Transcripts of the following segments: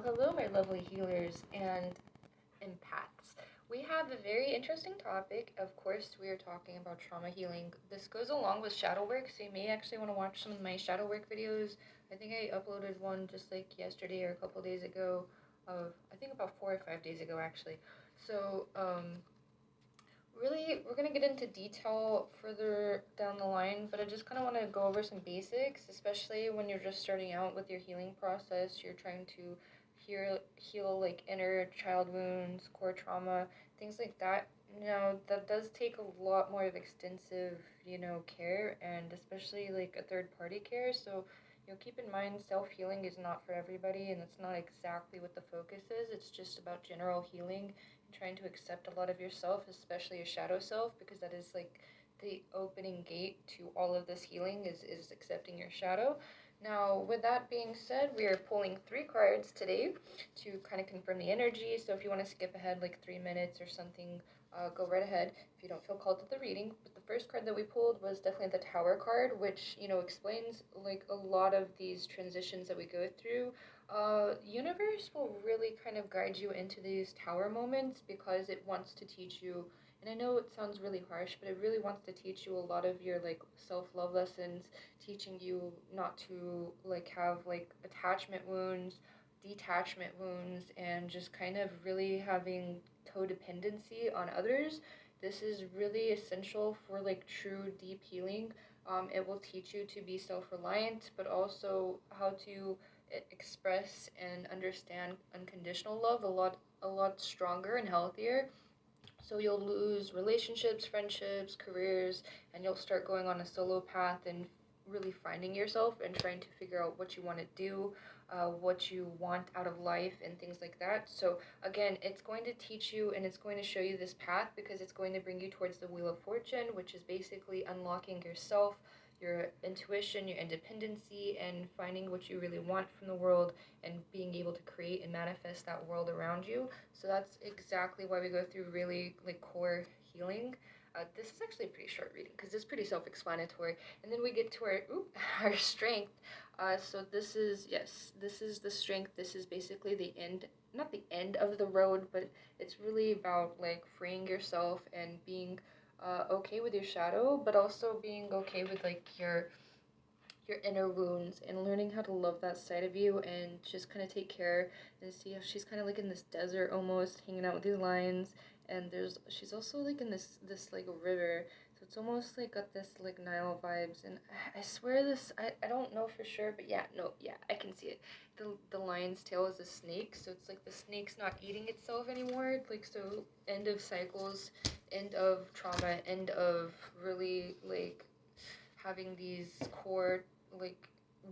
Hello, my lovely healers and empaths. We have a very interesting topic. Of course, we are talking about trauma healing. This goes along with shadow work, so you may actually want to watch some of my shadow work videos. I think I uploaded one just like yesterday or a couple days ago, I think about 4 or 5 days ago actually. So, really, we're gonna get into detail further down the line, but I just kind of want to go over some basics, especially when you're just starting out with your healing process. You're trying to heal like inner child wounds, core trauma, things like that. Now, that does take a lot more of extensive, care, and especially like a third party care. So, keep in mind self healing is not for everybody, and it's not exactly what the focus is. It's just about general healing, trying to accept a lot of yourself, especially your shadow self, because that is like the opening gate to all of this healing is accepting your shadow. Now, with that being said, we are pulling 3 cards today to kind of confirm the energy. So if you want to skip ahead like 3 minutes or something, go right ahead if you don't feel called to the reading. But the first card that we pulled was definitely the Tower card, which explains like a lot of these transitions that we go through. Universe will really kind of guide you into these tower moments because it wants to teach you, and I know it sounds really harsh, but it really wants to teach you a lot of your like self-love lessons, teaching you not to like have like attachment wounds, detachment wounds, and just kind of really having codependency on others. This is really essential for like true deep healing. It will teach you to be self-reliant, but also how to express and understand unconditional love a lot stronger and healthier. So you'll lose relationships, friendships, careers, and you'll start going on a solo path and really finding yourself and trying to figure out what you want to do, what you want out of life, and things like that. So, again, it's going to teach you and it's going to show you this path because it's going to bring you towards the Wheel of Fortune, which is basically unlocking yourself, your intuition, your independency, and finding what you really want from the world and being able to create and manifest that world around you. So that's exactly why we go through really like core healing. This is actually a pretty short reading because it's pretty self-explanatory. And then we get to our our strength. So this is, yes, this is the strength. This is basically the end, not the end of the road, but it's really about like freeing yourself and being okay with your shadow, but also being okay with like your inner wounds and learning how to love that side of you and just kind of take care. And see how she's kind of like in this desert almost hanging out with these lions, and she's also like in this like river, so it's almost like got this like Nile vibes. And I swear this, I don't know for sure, but yeah, no, yeah, I can see it. The lion's tail is a snake, so it's like the snake's not eating itself anymore, like, so end of cycles, end of trauma, end of really like having these core like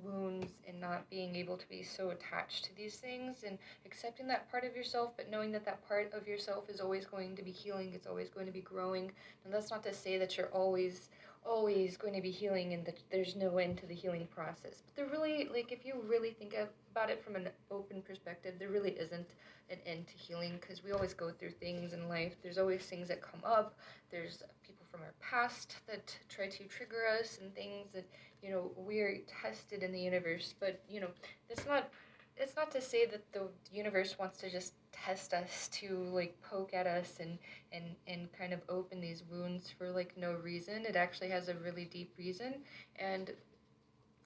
wounds and not being able to be so attached to these things, and accepting that part of yourself, but knowing that that part of yourself is always going to be healing, it's always going to be growing. And that's not to say that you're always going to be healing and that there's no end to the healing process, but there really, like, if you really think about it from an open perspective, there really isn't an end to healing because we always go through things in life. There's always things that come up. There's people from our past that try to trigger us and things that, we're tested in the universe. But, it's not to say that the universe wants to just test us to like poke at us and kind of open these wounds for like no reason. It actually has a really deep reason, and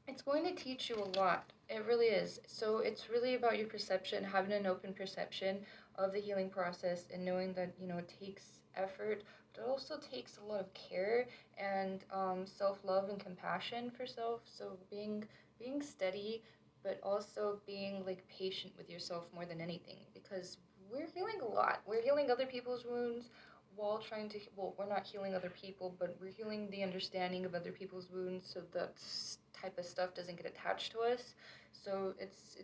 it's going to teach you a lot. It really is. So it's really about your perception, having an open perception of the healing process, and knowing that, it takes effort, but it also takes a lot of care and self-love and compassion for self. So being steady, but also being like patient with yourself more than anything, because we're healing a lot. We're healing other people's wounds while trying to, well, we're not healing other people, but we're healing the understanding of other people's wounds, so that type of stuff doesn't get attached to us. So it's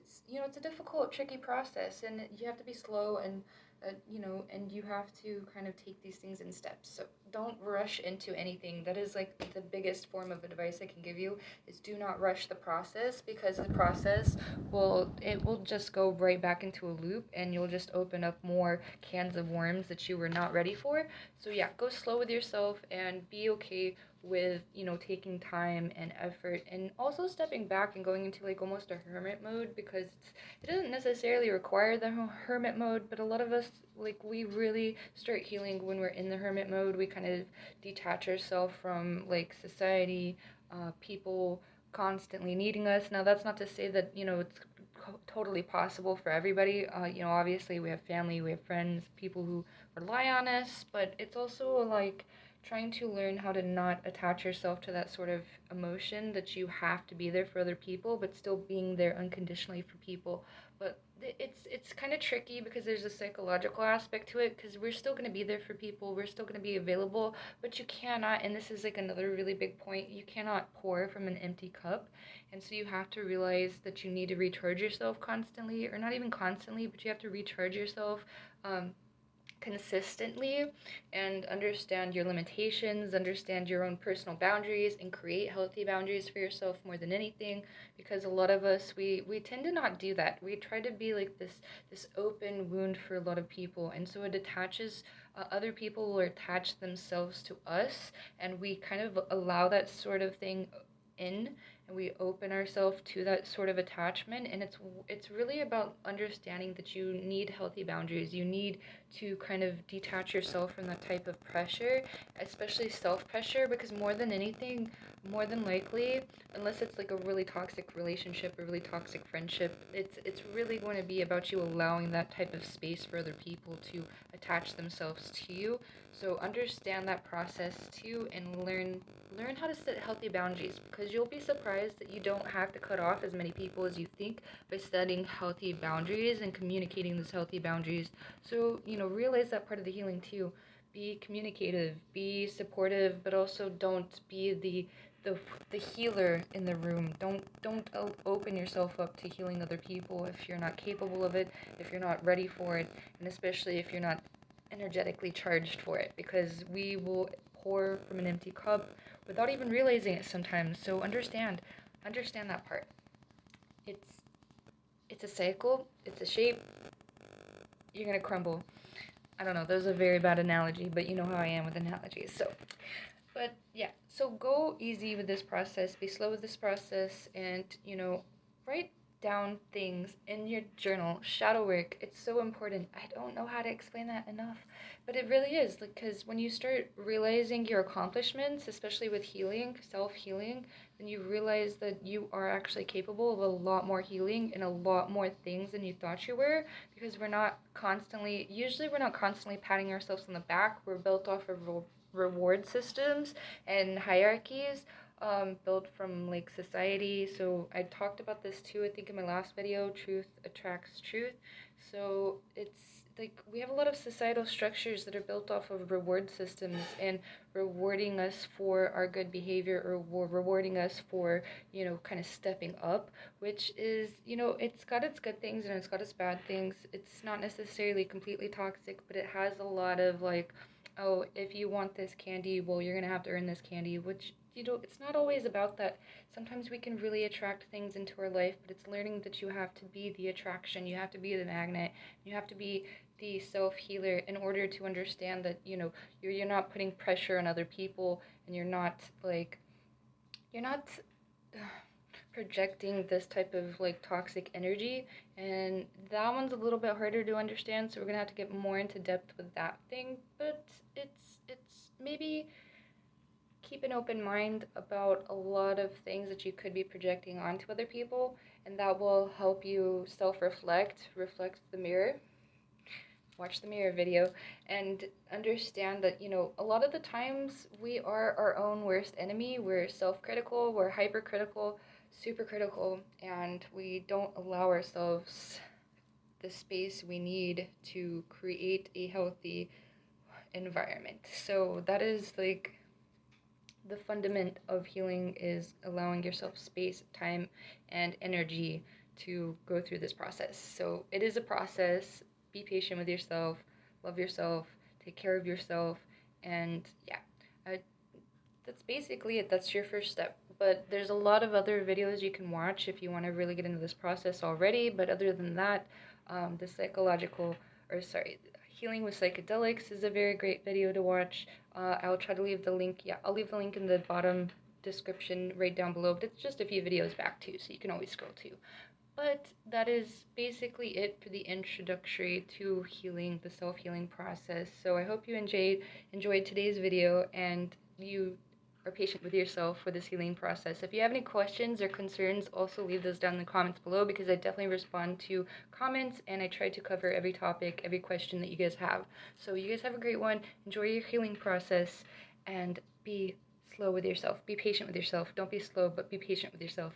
a difficult, tricky process, and you have to be slow, and and you have to kind of take these things in steps. So don't rush into anything. That is like the biggest form of advice I can give you, is do not rush the process, because the process will just go right back into a loop, and you'll just open up more cans of worms that you were not ready for. So yeah, go slow with yourself and be okay with, taking time and effort, and also stepping back and going into like almost a hermit mode, because it doesn't necessarily require the hermit mode, but a lot of us, like, we really start healing when we're in the hermit mode. We kind of detach ourselves from like society, people constantly needing us. Now that's not to say that it's totally possible for everybody. Obviously we have family, we have friends, people who rely on us, but it's also like trying to learn how to not attach yourself to that sort of emotion that you have to be there for other people, but still being there unconditionally for people. But it's kind of tricky, because there's a psychological aspect to it, because we're still going to be there for people, we're still going to be available, but you cannot, and this is like another really big point, you cannot pour from an empty cup. And so you have to realize that you need to recharge yourself constantly, or not even constantly, but you have to recharge yourself um, consistently, and understand your limitations, understand your own personal boundaries, and create healthy boundaries for yourself more than anything. Because a lot of us, we tend to not do that. We try to be like this open wound for a lot of people, and so it attaches, other people will attach themselves to us, and we kind of allow that sort of thing in, and we open ourselves to that sort of attachment. And it's really about understanding that you need healthy boundaries. You need to kind of detach yourself from that type of pressure, especially self pressure, because more than anything, more than likely, unless it's like a really toxic relationship, a really toxic friendship, it's really going to be about you allowing that type of space for other people to attach themselves to you. So understand that process too, and learn how to set healthy boundaries, because you'll be surprised that you don't have to cut off as many people as you think by setting healthy boundaries and communicating those healthy boundaries. So, realize that part of the healing too. Be communicative, be supportive, but also don't be the the healer in the room. Don't open yourself up to healing other people if you're not capable of it, if you're not ready for it, and especially if you're not energetically charged for it, because we will pour from an empty cup without even realizing it sometimes. So understand that part. It's it's a cycle, it's a shape. You're gonna crumble. I don't know, that was a very bad analogy, but you know how I am with analogies. So, but yeah, so go easy with this process, be slow with this process, and, write down things in your journal. Shadow work, it's so important. I don't know how to explain that enough, but it really is, because when you start realizing your accomplishments, especially with healing, self healing, then you realize that you are actually capable of a lot more healing and a lot more things than you thought you were, because we're not constantly patting ourselves on the back. We're built off of reward systems and hierarchies, built from like society. So I talked about this too, I think, in my last video, truth attracts truth. So it's like we have a lot of societal structures that are built off of reward systems, and rewarding us for our good behavior, or rewarding us for, kind of stepping up, which is, it's got its good things and it's got its bad things. It's not necessarily completely toxic, but it has a lot of like, oh, if you want this candy, well, you're gonna have to earn this candy, which, it's not always about that. Sometimes we can really attract things into our life, but it's learning that you have to be the attraction, you have to be the magnet, you have to be the self healer in order to understand that, you're not putting pressure on other people, and you're not projecting this type of like toxic energy. And that one's a little bit harder to understand, so we're gonna have to get more into depth with that thing. But it's maybe keep an open mind about a lot of things that you could be projecting onto other people, and that will help you reflect the mirror, watch the mirror video, and understand that, a lot of the times we are our own worst enemy. We're self-critical, we're hypercritical, super critical, and we don't allow ourselves the space we need to create a healthy environment. So that is like the fundament of healing, is allowing yourself space, time, and energy to go through this process. So it is a process. Be patient with yourself, love yourself, take care of yourself, And yeah, I, that's basically it. That's your first step. But there's a lot of other videos you can watch if you want to really get into this process already. But other than that, the psychological, or sorry, healing with psychedelics is a very great video to watch. I'll try to leave the link. Yeah, I'll leave the link in the bottom description right down below. But it's just a few videos back too, so you can always scroll too. But that is basically it for the introductory to healing, the self-healing process. So I hope you enjoyed today's video and you are patient with yourself with this healing process. If you have any questions or concerns, also leave those down in the comments below because I definitely respond to comments and I try to cover every topic, every question that you guys have. So you guys have a great one. Enjoy your healing process and be slow with yourself. Be patient with yourself. Don't be slow, but be patient with yourself.